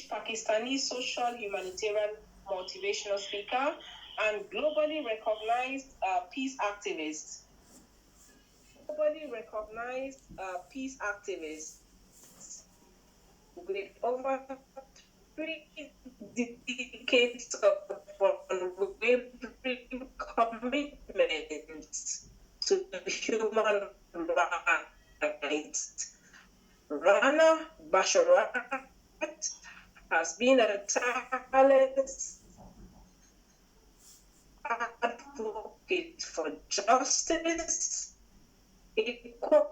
Pakistani social humanitarian motivational speaker and globally recognized peace activist. Peace activist with over 3 decades of unwavering commitments to human rights. Rana Basharat has been a tireless advocate for justice, equality,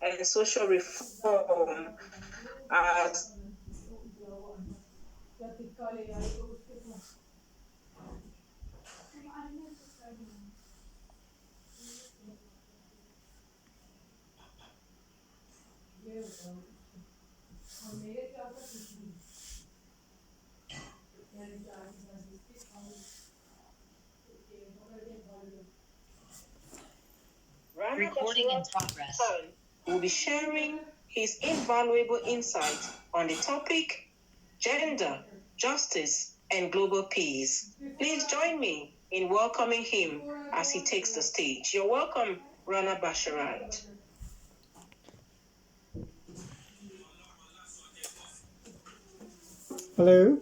and social reform as Recording in progress. Will be sharing his invaluable insight on the topic gender, justice, and global peace. Please join me in welcoming him as he takes the stage. You're welcome, Rana Basharat. Hello.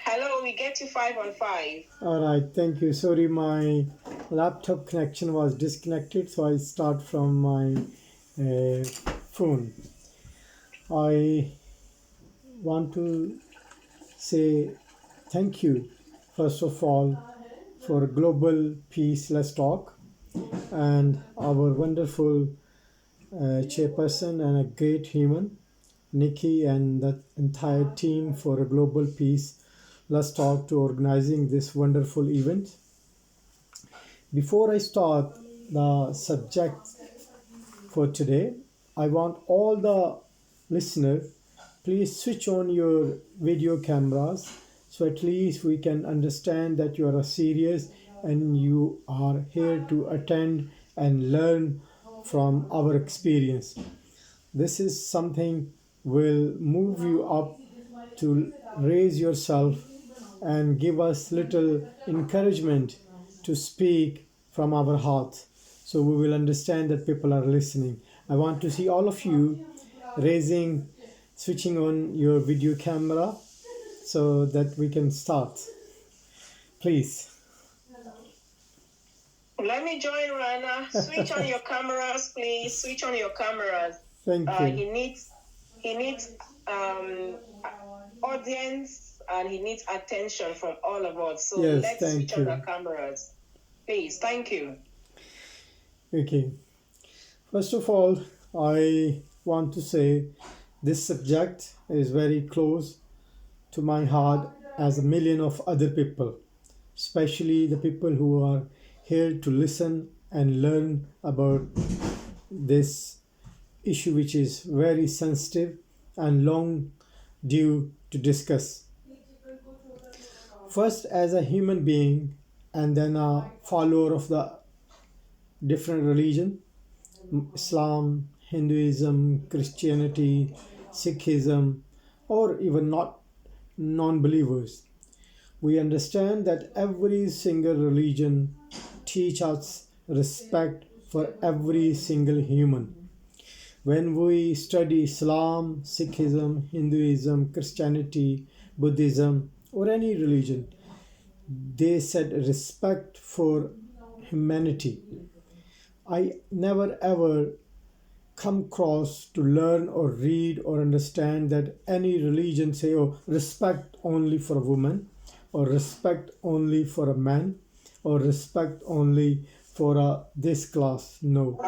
Hello, we get you 5 on 5. All right, thank you. Sorry, my laptop connection was disconnected, so I start from my phone. I want to say thank you, first of all, for Global Peace Let's Talk and our wonderful chairperson and a great human, Nikki, and the entire team for a Global Peace Let's Talk to organizing this wonderful event. Before I start the subject for today, I want all the listeners, please switch on your video cameras so at least we can understand that you are serious and you are here to attend and learn from our experience. This is something will move you up to raise yourself and give us little encouragement to speak from our heart, so we will understand that people are listening. I want to see all of you switching on your video camera so that we can start. Please. Let me join Rana. Switch on your cameras, please. Switch on your cameras. Thank you. He needs audience and he needs attention from all of us. So Yes, let's switch on our cameras. Please, thank you. Okay. First of all, I want to say this subject is very close to my heart as a million of other people, especially the people who are here to listen and learn about this issue, which is very sensitive and long due to discuss. First, as a human being and then a follower of the different religion, Islam, Hinduism, Christianity, Sikhism, or even not non-believers, we understand that every single religion teach us respect for every single human. When we study Islam, Sikhism, Hinduism, Christianity, Buddhism, or any religion, they said respect for humanity. I never ever come across to learn or read or understand that any religion say, oh, respect only for a woman, or respect only for a man, or respect only for this class. No.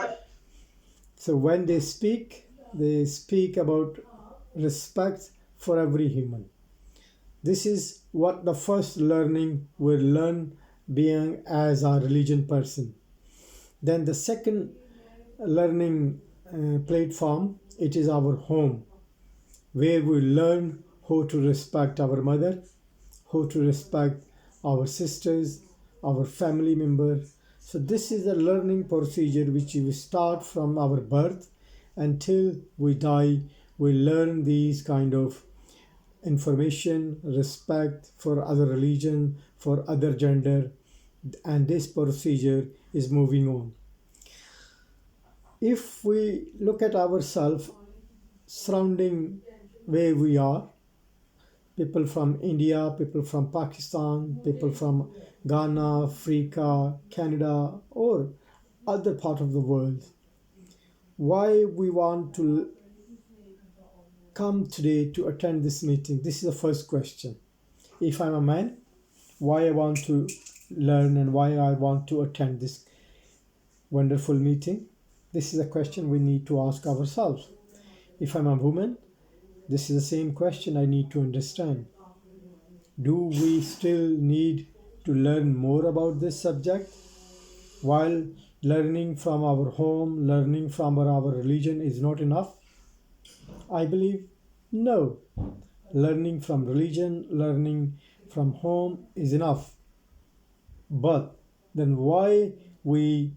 So when they speak about respect for every human. This is what the first learning we'll learn being as a religion person. Then the second learning platform, it is our home, where we learn how to respect our mother, how to respect our sisters, our family members. So this is a learning procedure which we start from our birth until we die. we learn these kind of information, respect for other religion, for other gender, and this procedure is moving on. If we look at ourselves surrounding where we are, people from India, people from Pakistan, people from Ghana, Africa, Canada, or other part of the world, why we want to come today to attend this meeting? This is the first question. If I'm a man, why I want to learn and why I want to attend this wonderful meeting? This is a question we need to ask ourselves. If I'm a woman, this is the same question I need to understand. Do we still need to learn more about this subject? While learning from our home, learning from our religion is not enough? I believe no. Learning from religion, learning from home is enough. But then why we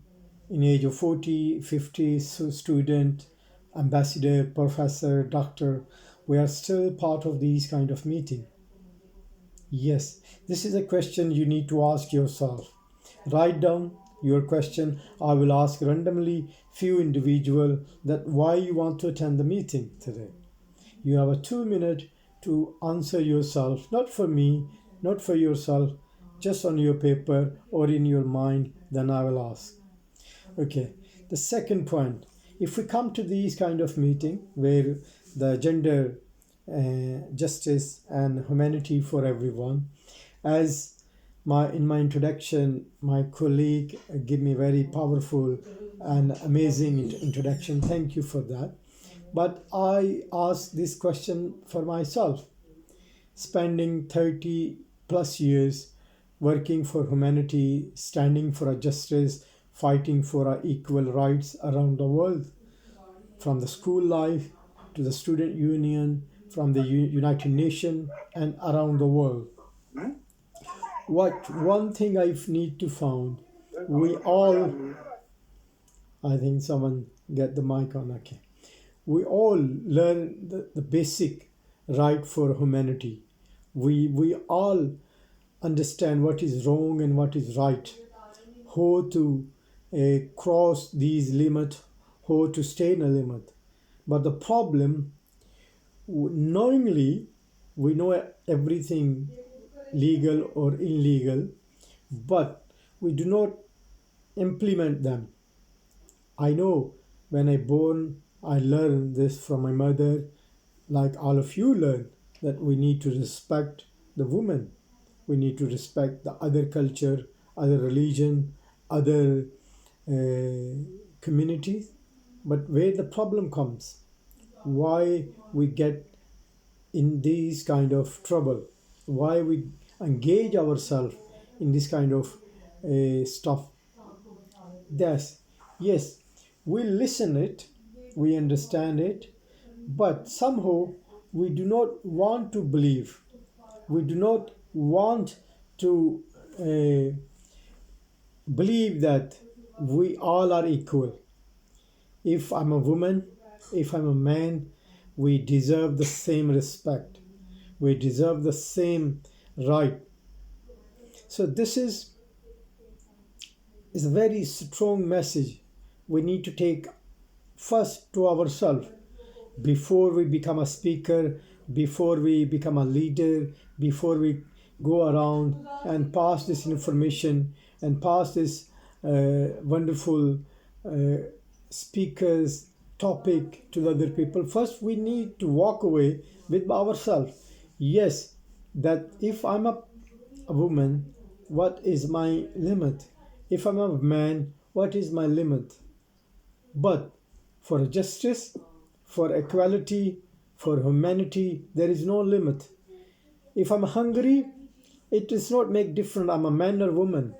in age of 40, 50, student, ambassador, professor, doctor, we are still part of these kind of meeting? Yes, this is a question you need to ask yourself. Write down your question. I will ask randomly few individual that why you want to attend the meeting today. You have a 2 minute to answer yourself, not for me, not for yourself, just on your paper or in your mind, then I will ask. Okay, the second point, if we come to these kind of meeting where the gender justice and humanity for everyone, as in my introduction, my colleague gave me very powerful and amazing introduction. Thank you for that. But I ask this question for myself. Spending 30 plus years working for humanity, standing for a justice, fighting for our equal rights around the world, from the school life to the student union, from the United Nations and around the world. What one thing I need to found, we all, I think someone get the mic on, okay. We all learn the basic right for humanity. We all understand what is wrong and what is right, how to cross these limits, how to stay in a limit. But the problem, knowingly, we know everything legal or illegal, but we do not implement them. I know when I born, I learned this from my mother, like all of you learn, that we need to respect the woman. We need to respect the other culture, other religion, other communities. But where the problem comes, why we get in these kind of trouble, why we engage ourselves in this kind of stuff. Yes, we listen it, we understand it, but somehow we do not want to believe. We do not want to believe that we all are equal. If I'm a woman, if I'm a man, we deserve the same respect. We deserve the same right. So this is a very strong message we need to take first to ourselves before we become a speaker, before we become a leader, before we go around and pass this information and pass this wonderful speakers topic to the other people. First we need to walk away with ourselves. Yes, that if I'm a woman, what is my limit? If I'm a man, what is my limit? But for justice, for equality, for humanity, there is no limit. If I'm hungry, it does not make difference I'm a man or woman.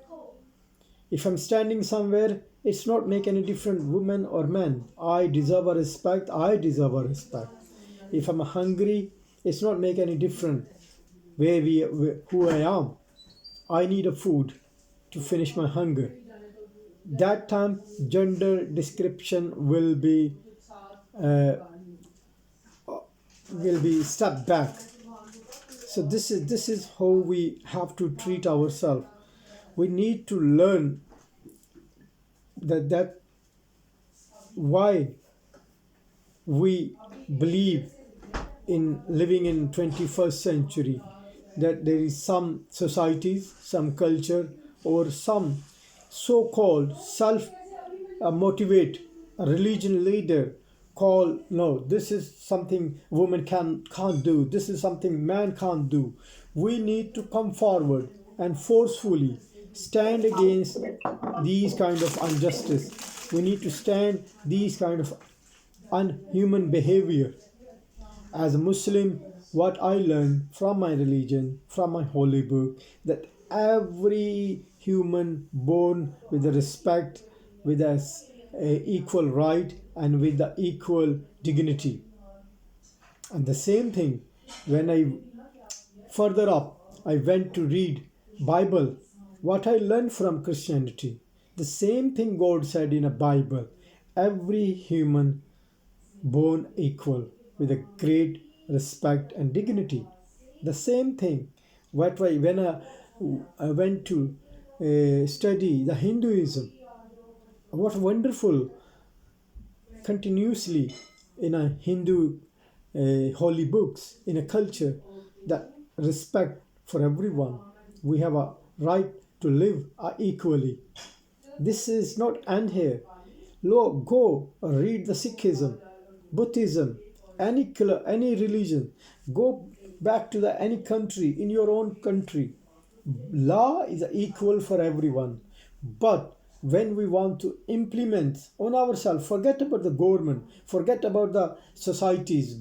If I'm standing somewhere, it's not make any difference woman or man. I deserve a respect. I deserve a respect. If I'm hungry, it's not make any difference who I am. I need a food to finish my hunger. That time gender description will be will be stepped back. So this is how we have to treat ourselves. We need to learn that why we believe in living in 21st century, that there is some societies, some culture, or some so-called self motivate a religion leader call, no, this is something woman can't do, this is something man can't do. We need to come forward and forcefully stand against these kind of injustice. We need to stand these kind of unhuman behavior. As a Muslim, what I learned from my religion, from my holy book, that every human born with the respect, with a equal right, and with the equal dignity. And the same thing, when I further up, I went to read Bible, what I learned from Christianity. The same thing God said in a Bible. Every human born equal with a great respect and dignity. The same thing. When I went to study the Hinduism, what wonderful continuously in a Hindu holy books, in a culture that respect for everyone. We have a right to live equally. This is not end here. Go read the Sikhism, Buddhism, any religion. Go back to the any country in your own country. Law is equal for everyone. But when we want to implement on ourselves, forget about the government, forget about the societies,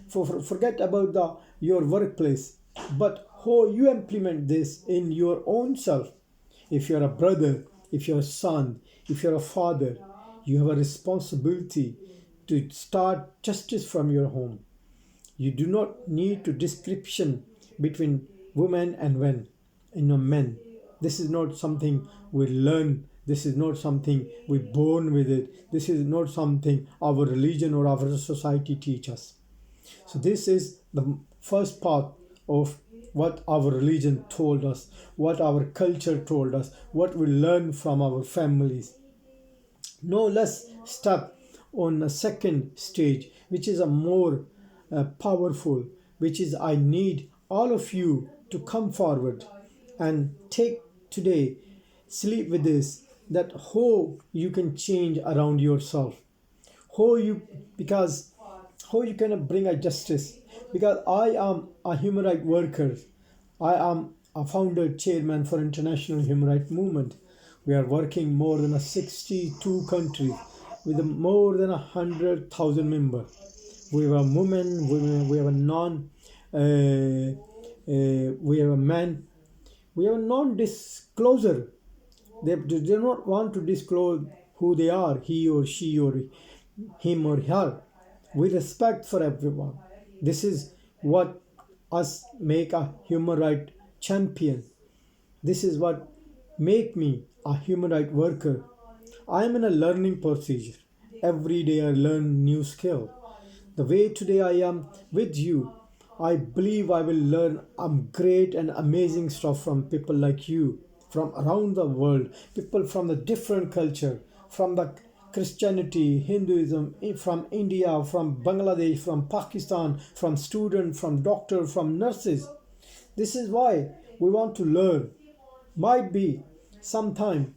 forget about your workplace, but how you implement this in your own self. If you're a brother, if you're a son, if you're a father, you have a responsibility to start justice from your home. You do not need to description between women and men. This is not something we learn. This is not something we born with it. This is not something our religion or our society teach us. So this is the first part of what our religion told us, what our culture told us, what we learn from our families. Now let's step on a second stage, which is a more powerful, which is I need all of you to come forward and take today, sleep with this, that how you can change around yourself, how you, because how you can bring a justice. Because I am a human rights worker, I am a founder chairman for international human rights movement. We are working more than a 62 countries with more than 100,000 members. We have a woman, we have a we have a man, we have a non-disclosure. They do not want to disclose who they are, he or she or him or her. We respect for everyone. This is what us make a human right champion. This is what make me a human right worker. I am in a learning procedure. Every day I learn new skill. The way today I am with you, I believe I will learn great and amazing stuff from people like you, from around the world, people from the different culture, from the Christianity, Hinduism, from India, from Bangladesh, from Pakistan, from student, from doctor, from nurses. This is why we want to learn. Might be sometime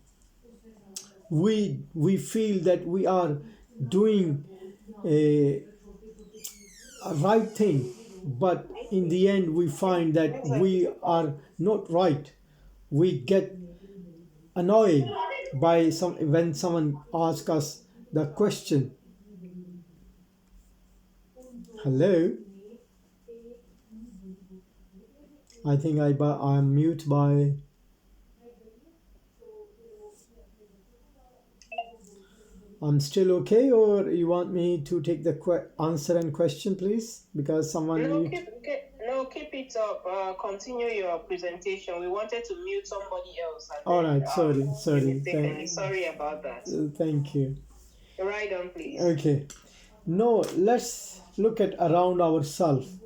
we feel that we are doing a right thing, but in the end we find that we are not right. We get annoyed by some when someone asks us the question. Hello, I think I'm mute by. I'm still okay, or you want me to take the answer and question, please? Because someone No, mute. keep it up. Continue your presentation. We wanted to mute somebody else, and All then right, sorry, you mistakenly. Sorry about that. thank you. Right on, please. Okay, No, let's look at around ourselves,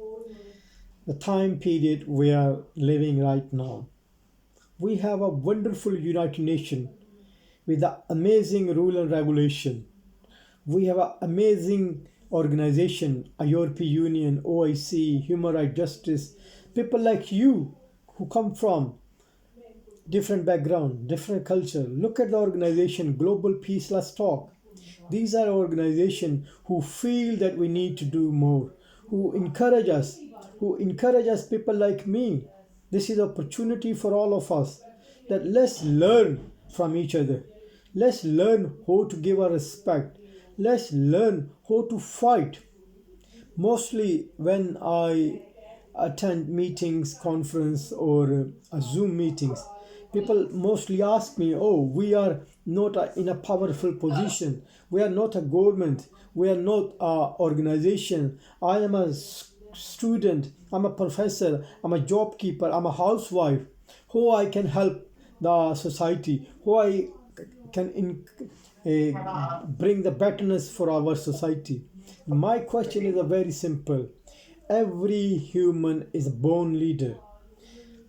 the time period we are living right now. We have a wonderful United Nations with the amazing rule and regulation. We have an amazing organization, a European Union, OIC, Human Rights Justice, people like you who come from different background, different culture. Look at the organization, Global Peace, let's talk. These are organizations who feel that we need to do more, who encourage us, people like me. This is opportunity for all of us that let's learn from each other. Let's learn how to give our respect. Let's learn how to fight. Mostly when I attend meetings, conference, or Zoom meetings, people mostly ask me, "Oh, we are not in a powerful position. We are not a government. We are not a organization. I am a student. I'm a professor. I'm a job keeper. I'm a housewife. How I can help the society? How I can bring the betterness for our society?" My question is a very simple. Every human is a born leader.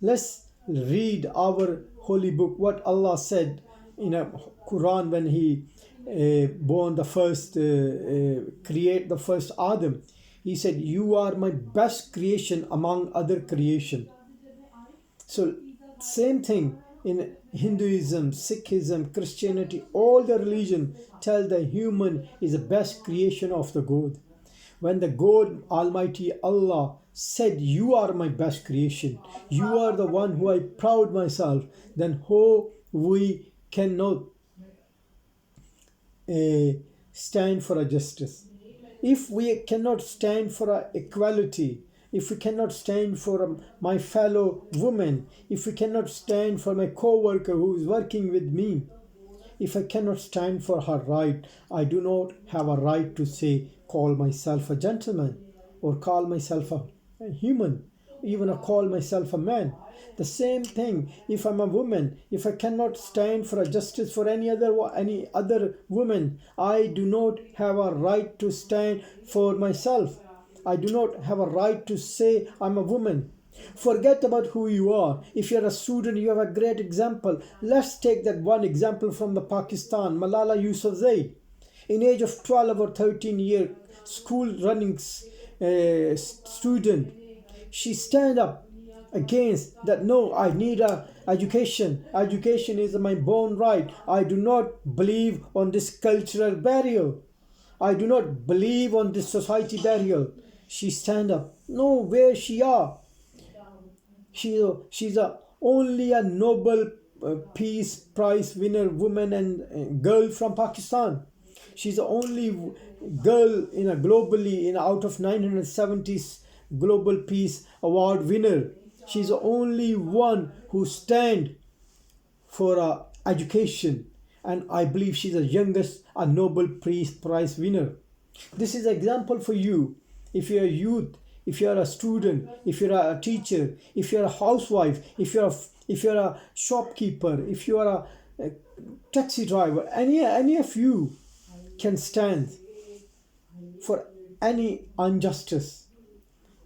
Let's read our holy book, what Allah said in a Quran when He born the first, create the first Adam. He said, "You are my best creation among other creation." So, same thing in Hinduism, Sikhism, Christianity, all the religion tell the human is the best creation of the God. When the God Almighty Allah said, "You are my best creation, you are the one who I proud myself," then how we cannot stand for a justice? If we cannot stand for a equality, if we cannot stand for my fellow woman, if we cannot stand for my co-worker who is working with me, if I cannot stand for her right, I do not have a right to say, call myself a gentleman, or call myself a human, even or call myself a man. The same thing, if I'm a woman, if I cannot stand for a justice for any other woman, I do not have a right to stand for myself. I do not have a right to say I'm a woman. Forget about who you are. If you're a student, you have a great example. Let's take that one example from the Pakistan, Malala Yousafzai. In age of 12 or 13 year school running student, she stand up against that. No, I need a education. Education is my born right. I do not believe on this cultural barrier. I do not believe on this society barrier. She stand up. No, where she are? She's only a Nobel Peace Prize winner woman and girl from Pakistan. She's the only girl in a globally in out of 970 Global Peace Award winner. She's the only one who stand for education, and I believe she's the youngest a Nobel Peace Prize winner. This is an example for you. If you're a youth, if you're a student, if you're a teacher, if you're a housewife, if you're a shopkeeper, if you are a taxi driver, any of you can stand for any injustice.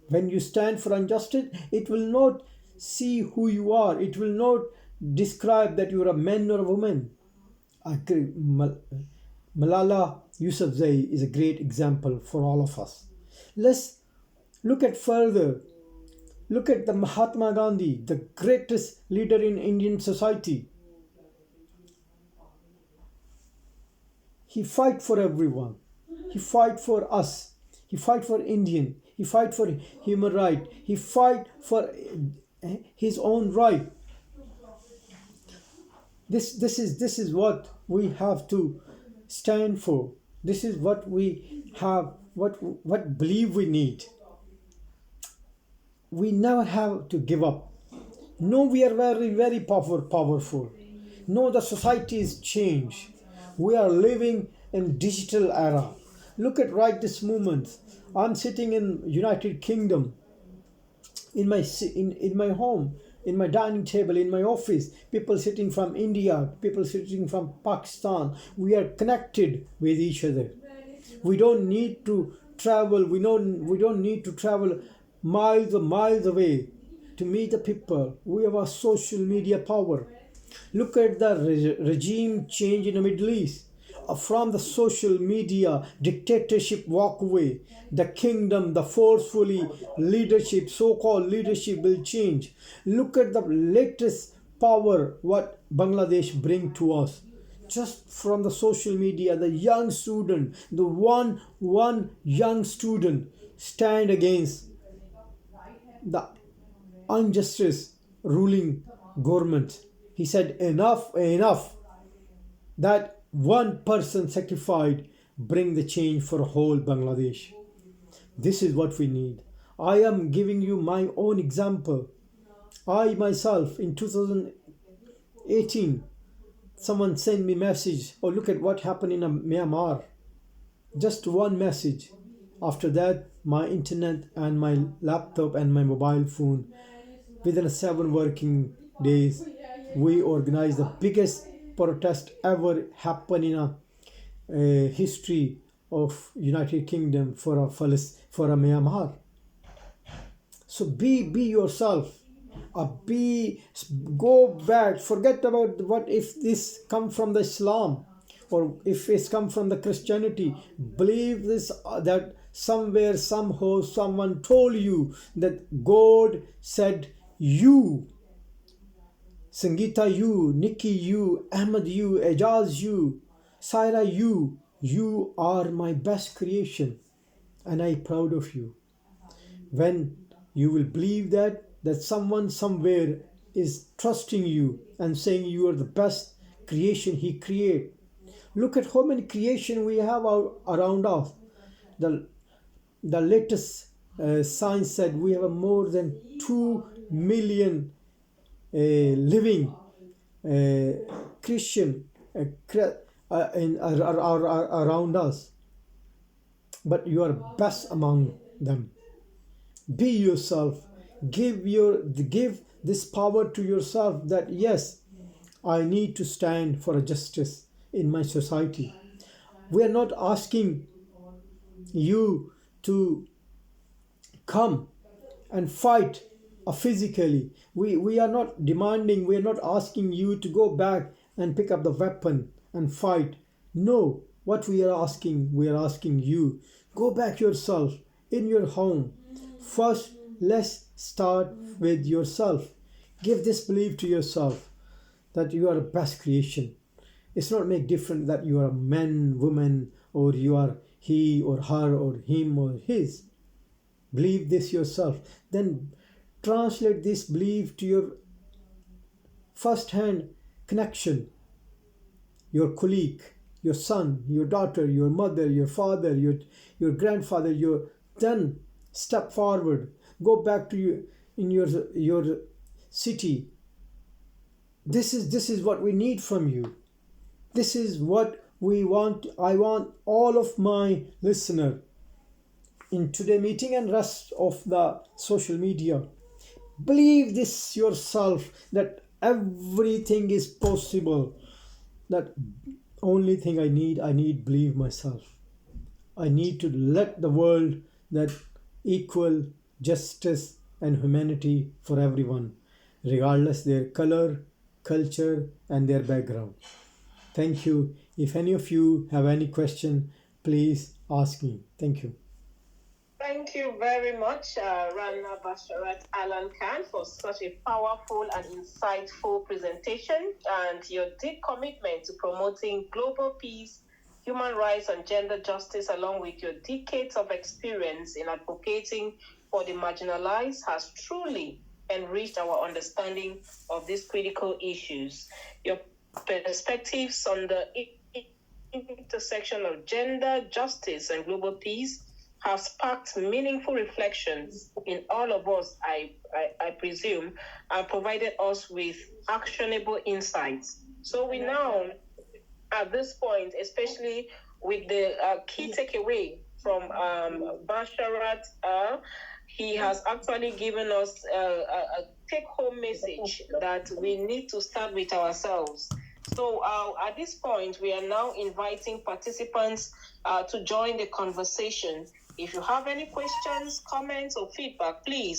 When you stand for injustice, it will not see who you are. It will not describe that you are a man or a woman. Malala Yousafzai is a great example for all of us. Let's look at further. Look at the Mahatma Gandhi, the greatest leader in Indian society. He fight for everyone. He fight for us. He fight for Indian. He fight for human right. He fight for his own right. This is what we have to stand for. This is what we have. What belief we need. We never have to give up. No, we are very, very powerful. No, the society is changed. We are living in digital era. Look at right this moment. I'm sitting in United Kingdom, in my home, in my dining table, in my office. People sitting from India, people sitting from Pakistan. We are connected with each other. We don't need to travel. We don't need to travel miles and miles away to meet the people. We have a social media power. Look at the regime change in the Middle East. From the social media dictatorship walk away, the kingdom, the forcefully leadership, so-called leadership will change. Look at the latest power what Bangladesh bring to us. Just from the social media, the young student, the one young student stand against the injustice ruling government. He said, enough, enough. That one person sacrificed bring the change for whole Bangladesh. This is what we need. I am giving you my own example. I myself in 2018, someone sent me message, oh look at what happened in Myanmar. Just one message. After that, my internet and my laptop and my mobile phone, within 7 working days, we organized the biggest protest ever happened in a history of United Kingdom for a Myanmar. So be yourself. Be Go back. Forget about what if this come from the Islam or if it's come from the Christianity. Believe this that somewhere somehow someone told you that God said you, Sangeeta you, Nikki you, Ahmed you, Ejaz you, Saira you are my best creation and I'm proud of you. When you will believe that someone somewhere is trusting you and saying you are the best creation he created. Look at how many creation we have around us. The latest science said we have more than 2 million living Christian around us, but you are best among them. Be yourself. Give this power to yourself that yes, I need to stand for a justice in my society. We are not asking you to come and fight physically. We are not demanding, we are not asking you to go back and pick up the weapon and fight. No, what we are asking you, go back yourself in your home. First, let's start with yourself. Give this belief to yourself that you are the best creation. It's not make difference that you are a man, woman, or you are he or her or him or his. Believe this yourself. Then translate this belief to your first-hand connection, your colleague, your son, your daughter, your mother, your father, your grandfather. Then step forward. Go back to your city. This is what we need from you. This is what we want. I want all of my listener in today meeting and rest of the social media. Believe this yourself that everything is possible. That only thing I need believe myself. I need to let the world that equal justice and humanity for everyone, regardless their color, culture, and their background. Thank you. If any of you have any question, please ask me. Thank you. Thank you very much, Rana Basharat Ali Khan, for such a powerful and insightful presentation and your deep commitment to promoting global peace, human rights, and gender justice, along with your decades of experience in advocating for the marginalized, has truly enriched our understanding of these critical issues. Your perspectives on the intersection of gender, justice, and global peace have sparked meaningful reflections in all of us, I presume, and provided us with actionable insights. So we now, at this point, especially with the key takeaway from Basharat, he has actually given us a take-home message that we need to start with ourselves. So at this point, we are now inviting participants to join the conversation. If you have any questions, comments, or feedback, please